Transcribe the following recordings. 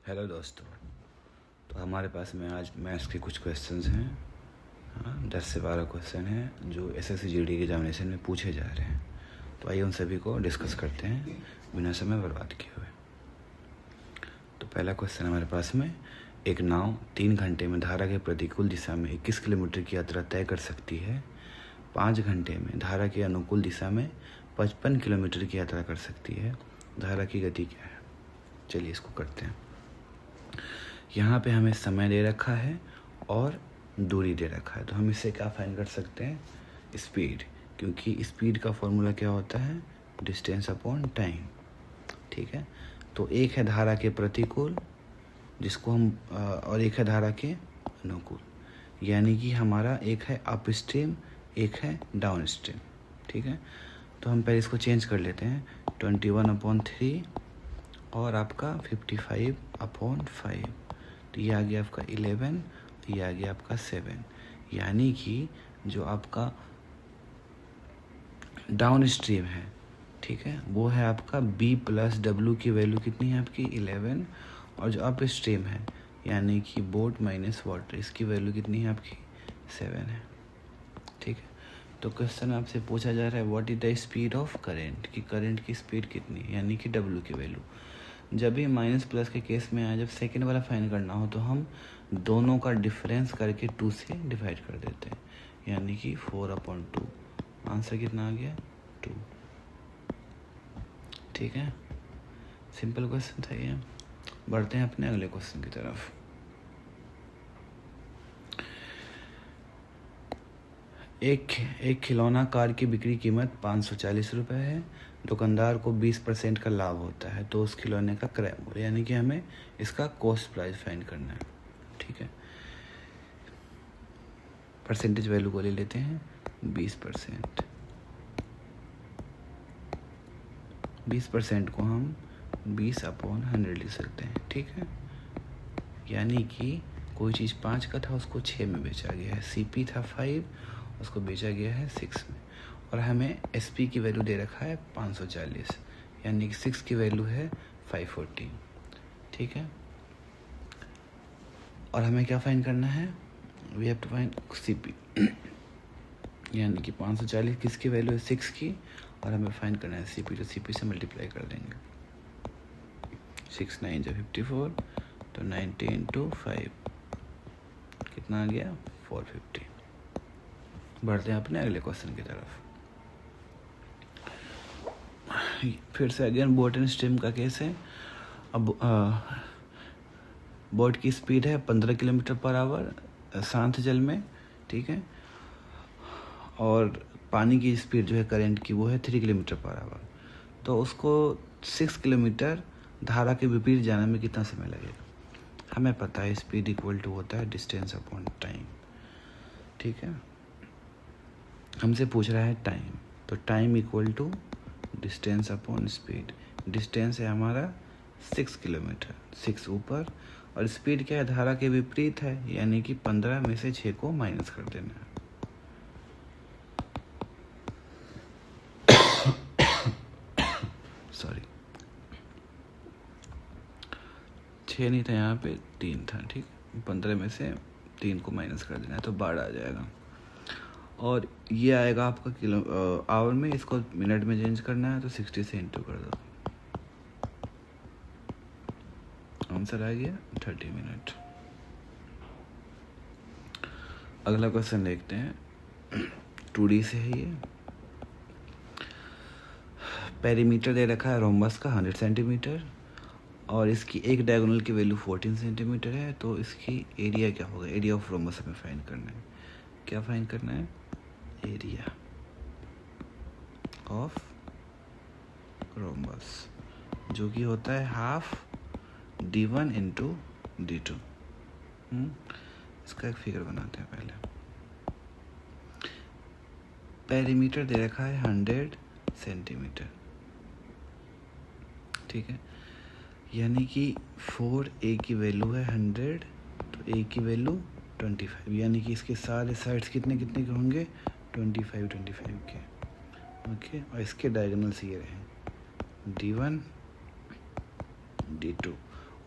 Hello दोस्तों। तो हमारे पास में आज मैथ्स के कुछ क्वेश्चंस हैं। हाँ, 10 से 12 क्वेश्चन हैं जो एसएससी जीडी के एग्जामिनेशन में पूछे जा रहे हैं। तो आइए उन सभी को डिस्कस करते हैं बिना समय बर्बाद किए हुए। तो पहला क्वेश्चन हमारे पास में, एक नाव 3 घंटे में धारा के प्रतिकूल दिशा में 21 किलोमीटर की यात्रा तय कर सकती है। 5 घंटे में धारा के अनुकूल दिशा में 55 किलोमीटर की यात्रा कर सकती है। धारा की गति क्या है? चलिए इसको करते हैं। यहाँ पे हमें समय दे रखा है और दूरी दे रखा है, तो हम इससे क्या फाइंड कर सकते हैं? स्पीड, क्योंकि स्पीड का फॉर्मूला क्या होता है? Distance upon time. ठीक है, तो एक है धारा के प्रतिकूल जिसको हम और एक है धारा के अनुकूल, यानी कि हमारा एक है अप स्ट्रीम, एक है डाउन स्ट्रीम। ठीक है, तो हम पहले इसको चेंज कर लेते हैं। 21/3 और आपका 55/5, तो ये आ गया आपका 11, ये आ गया आपका 7, यानी कि जो आपका डाउन स्ट्रीम है, ठीक है, वो है आपका B + W की वैल्यू कितनी है आपकी? 11। और जो अप स्ट्रीम है यानी कि बोट माइनस वाटर, इसकी वैल्यू कितनी है आपकी? 7 है। ठीक है, तो क्वेश्चन आपसे पूछा जा रहा है what is the speed of current, कि करंट की स्पीड कितनी है, यानी कि W की वैल्यू। जब भी माइनस प्लस के केस में आए, जब सेकेंड वाला फाइंड करना हो तो हम दोनों का डिफरेंस करके 2 से डिवाइड कर देते हैं, यानी कि 4/2। आंसर कितना आ गया? 2। ठीक है, सिंपल क्वेश्चन था ये। बढ़ते हैं अपने अगले क्वेश्चन की तरफ। एक खिलौना कार की बिक्री कीमत 540 रुपये है। दुकानदार को 20% का लाभ होता है, तो उस खिलौने का क्रय मूल्य, यानी कि हमें इसका कॉस्ट प्राइस फाइंड करना है। ठीक है, परसेंटेज वैल्यू को ले लेते हैं 20%। 20% को हम 20/100 लिख सकते हैं। ठीक है, यानी कि कोई चीज़ 5 का था उसको 6 में बेचा गया है। CP था 5, उसको बेचा गया है 6 में। और हमें SP की वैल्यू दे रखा है 540, यानी कि 6 की वैल्यू है 540। ठीक है, और हमें क्या फाइंड करना है? We have to find CP, यानी कि 540 किसकी वैल्यू है? 6 की, और हमें फाइंड करना है CP, तो CP से मल्टीप्लाई कर देंगे। 6 9 = 54, तो 90 × 5 कितना आ गया? 450। बढ़ते हैं अपने अगले क्वेश्चन की तरफ। फिर से अगेन बोट एंड स्ट्रीम का केस है। अब बोट की स्पीड है 15 किलोमीटर/आवर शांत जल में। ठीक है, और पानी की स्पीड जो है करंट की वो है 3 किलोमीटर/आवर। तो उसको 6 किलोमीटर धारा के विपरीत जाने में कितना समय लगेगा? हमें पता है स्पीड इक्वल टू होता है डिस्टेंस अपॉन टाइम। ठीक है, हमसे पूछ रहा है टाइम, तो time equal to distance upon speed. Distance है हमारा 6 किलोमीटर, 6 ऊपर, और स्पीड क्या है? धारा के विपरीत है, यानी कि 15 में से 6 को माइनस कर देना है। सॉरी, 6 नहीं था यहाँ पे, 3 था। ठीक, 15 में से 3 को माइनस कर देना है, तो 12 आ जाएगा। और ये आएगा आपका किलो आवर में, इसको मिनट में चेंज करना है, तो 60 से इंटू कर दो, आंसर आ गया 30 मिनट। अगला क्वेश्चन देखते हैं, 2D से है ये। पेरीमीटर दे रखा है रोम्बस का 100 सेंटीमीटर, और इसकी एक डायगोनल की वैल्यू 14 सेंटीमीटर है, तो इसकी एरिया क्या होगा? एरिया ऑफ रोम्बस हमें फाइंड करना है। क्या फाइंड करना है? एरिया ऑफ रोम्बस, जो कि होता है हाफ D1 × D2। इसका एक फिगर बनाते हैं पहले। पेरीमीटर दे रखा है 100 सेंटीमीटर। ठीक है, यानी कि 4A की वैल्यू है 100, तो A की वैल्यू 25, यानी कि इसके सारे साइड्स कितने कितने के होंगे? 25 के। ओके, और इसके डायगोनल्स ये रहे D1 D2,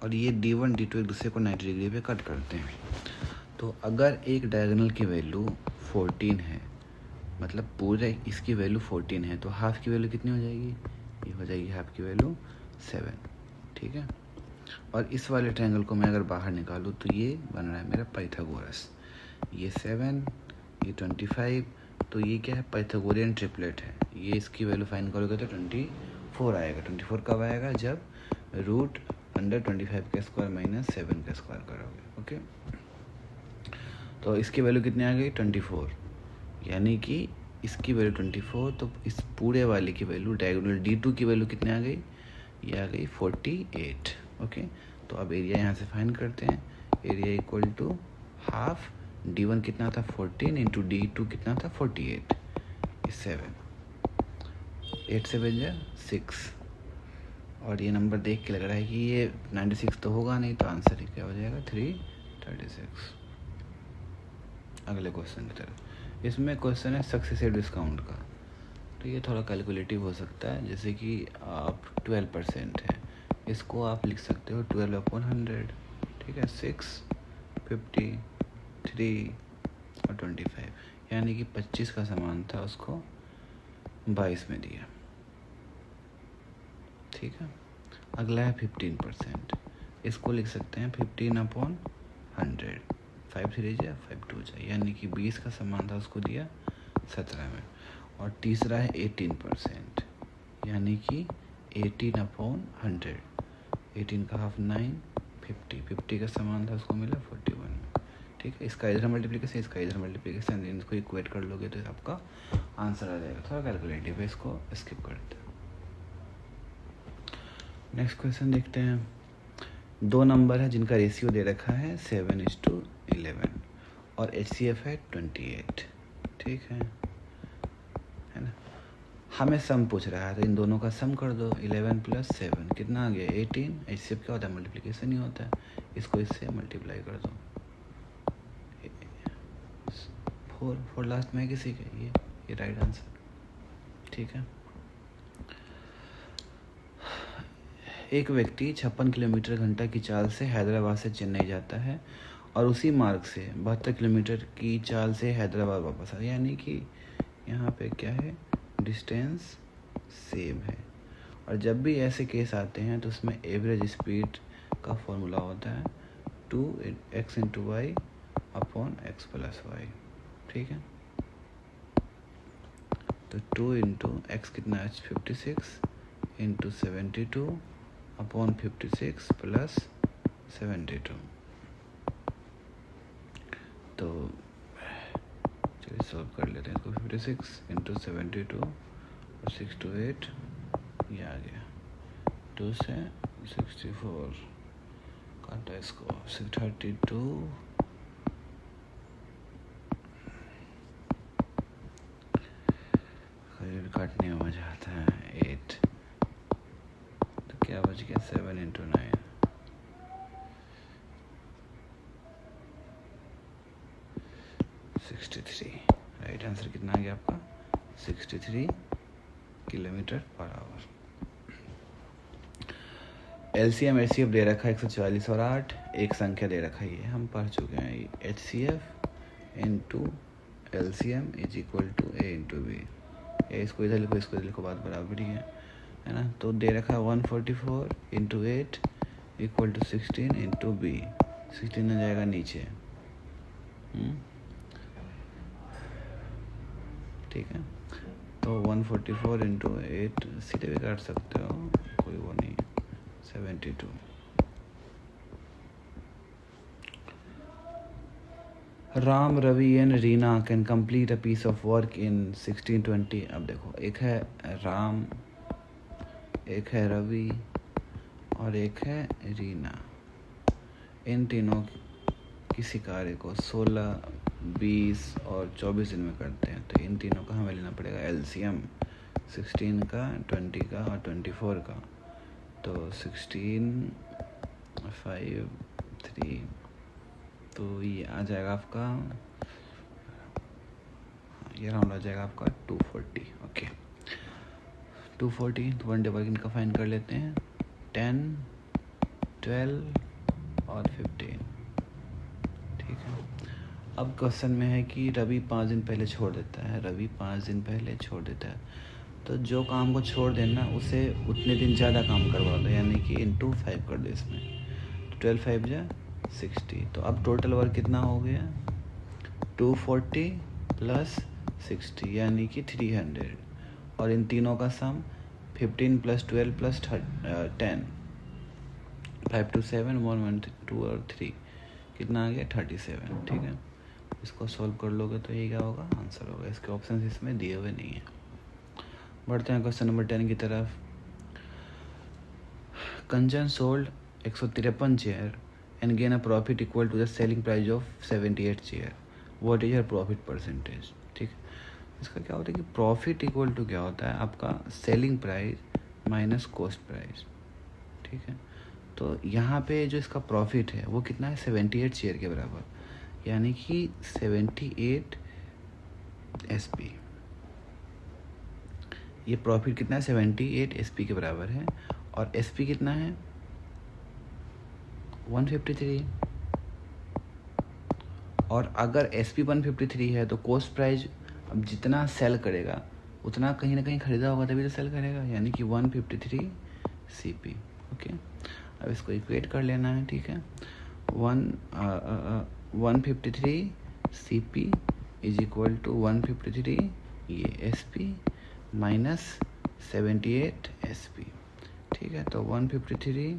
और ये D1 D2 एक दूसरे को 90 डिग्री पे कट करते हैं। तो अगर एक डायगोनल की वैल्यू 14 है, मतलब पूरे इसकी वैल्यू 14 है, तो हाफ की वैल्यू कितनी हो जाएगी? ये हो जाएगी हाफ की वैल्यू 7, ठीक है। और इस वाले ट्रायंगल को मैं अगर बाहर निकालूँ तो ये बन रहा है मेरा पाइथागोरस। ये 7, ये 25, तो ये क्या है? पाइथागोरियन ट्रिपलेट है। ये इसकी वैल्यू फाइंड करोगे तो 24 आएगा। 24 कब आएगा? जब रूट अंडर 25 का स्क्वायर माइनस 7 का स्क्वायर करोगे, ओके। तो इसकी वैल्यू कितनी आ गई? 24, यानी कि इसकी वैल्यू 24, तो इस पूरे वाले की वैल्यू डायगोनल D2 की वैल्यू कितनी आ गई? ये आ गई 48, ओके। तो अब एरिया यहाँ से फाइंड करते हैं। Area equal to half D1 कितना था? 14 इंटू D2 कितना था? 48, 7, 8 से बन जाए 6। और ये नंबर देख के लग रहा है कि ये 96 तो होगा नहीं, तो आंसर ही क्या हो जाएगा? 336। अगले क्वेश्चन की तरफ। इसमें क्वेश्चन है सक्सेसिव डिस्काउंट का। तो ये थोड़ा कैलकुलेटिव हो सकता है। जैसे कि आप 12% है, इसको आप लिख सकते हो 12/100, ठीक है। 6, 50, 3 और 25, यानी कि 25 का सामान था, उसको 22 में दिया, ठीक है। अगला है 15%, इसको लिख सकते हैं 15/100, 5 3 जा 5 2 जा, यानी कि 20 का सामान था, उसको दिया 17 में। और तीसरा है 18%, यानी कि 18/100, 18 का हाफ 9, 50 का सामान था, उसको मिला 41 में, ठीक है। इसका इधर मल्टीप्लिकेशन, इसका इधर मल्टीप्लिकेशन, इनको इक्वेट कर लोगे तो आपका आंसर आ जाएगा। थोड़ा कैलकुलेटिव है, इसको स्किप करते हैं। नेक्स्ट क्वेश्चन देखते हैं। 2 नंबर है जिनका रेशियो दे रखा है 7:11 और HCF है 28, ठीक है ना। हमें सम पूछ रहा है, तो इन दोनों का सम कर दो। 11 + 7 कितना आ गया? 18। HCF क्या होता है? मल्टीप्लिकेशन ही होता है। इसको इससे मल्टीप्लाई कर दो। 4 लास्ट में किसी के, ये राइट आंसर, ठीक है। एक व्यक्ति 56 किलोमीटर घंटा की चाल से हैदराबाद से चेन्नई जाता है और उसी मार्ग से 72 किलोमीटर की चाल से हैदराबाद वापस आता है, यानी कि यहाँ पे क्या है? डिस्टेंस सेम है। और जब भी ऐसे केस आते हैं तो उसमें एवरेज स्पीड का फॉर्मूला होता है 2x × y/x + y, ठीक है। तो 2 × x कितना है? 56 × 72/56 + 72। तो चलिए सॉल्व कर लेते हैं इसको। 56 × 72 और 6 to 8, ये आ गया। 2 से 64 काटा इसको, 32 काटने में मजा आता है। 8, तो क्या बच गया? 7 × 9, 63। राइट आंसर कितना आ गया आपका? 63 km/h। LCM HCF दे रखा है 144 और 8। एक संख्या दे रखा है, ये हम पढ़ चुके हैं। HCF × LCM = A × B। इसको इधर लिखो, इसको इधर लिखो, बात बराबर ही है ना। तो दे रखा है 144 × 8 = 16 × B। 16 आ जाएगा नीचे, ठीक है। तो 144 × 8 सीधे भी काट सकते हो, कोई वो नहीं। 72। Ram, Ravi and Reena can complete a piece of work in 1620। अब देखो, एक है राम, एक है रवि और एक है रीना। इन तीनों किसी कार्य को 16, 20 और 24 दिन में करते हैं। तो इन तीनों का हमें लेना पड़ेगा LCM, 16 का, 20 का और 24 का। तो 16, 5, 3, तो ये आ जाएगा आपका, ये राउंड आ जाएगा आपका 240, ओके। 240 1 डबल इनका फाइन कर लेते हैं। 10, 12 और 15, ठीक है। अब क्वेश्चन में है कि रवि 5 दिन पहले छोड़ देता है, रवि 5 दिन पहले छोड़ देता है, तो जो काम को छोड़ देना उसे उतने दिन ज़्यादा काम करवा दो, यानी कि इंटू 5 कर दो इसमें। 12 5 जा 60, तो अब टोटल वर्क कितना हो गया 240 प्लस 60 यानी कि 300, और इन तीनों का सम 15 प्लस 12 प्लस 10, 5 2 7 1 1 2 और 3 कितना आ गया 37, ठीक है। इसको सॉल्व कर लोगे तो ये क्या होगा आंसर होगा। इसके ऑप्शन इसमें दिए हुए नहीं है। बढ़ते हैं क्वेश्चन नंबर 10 की तरफ। Kanchan sold 153 chair and gain a profit equal to the selling price of 78 chair, what is her profit percentage, ठीक है। इसका क्या होता है कि प्रॉफिट इक्वल टू क्या होता है आपका selling price minus cost price, ठीक है। तो यहाँ पे जो इसका प्रॉफिट है वो कितना है 78 चेयर के बराबर, यानी कि 78 SP। ये प्रॉफिट कितना है 78 SP के बराबर है, और SP कितना है 153, और अगर SP 153 है तो कॉस्ट प्राइस अब जितना सेल करेगा उतना कहीं ना कहीं खरीदा होगा तभी तो सेल करेगा, यानी कि 153 CP, ओके। अब इसको इक्वेट कर लेना है, ठीक है। 153 CP इज इक्वल टू 153 ये SP माइनस 78 SP, ठीक है। तो 153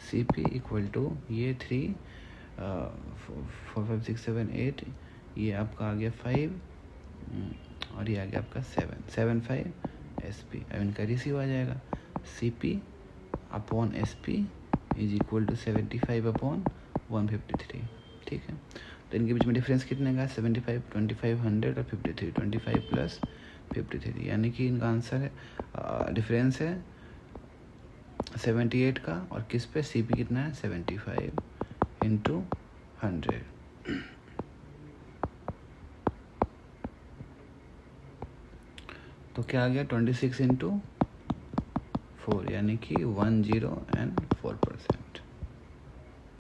CP इक्वल टू ये 3 4 5 6 7 8, ये आपका आ गया 5 और ये आ गया आपका 75 SP। अब इनका रेशियो आ जाएगा CP upon SP is equal to 75 upon 153, ठीक है। तो इनके बीच में डिफरेंस कितने का 75 25 100 और 53 25 प्लस 53, यानी कि इनका आंसर है डिफरेंस है 78 का, और किस पे CP कितना है 75 इंटू 100। तो क्या आ गया 26 इंटू 4, यानी कि 10 and 4%।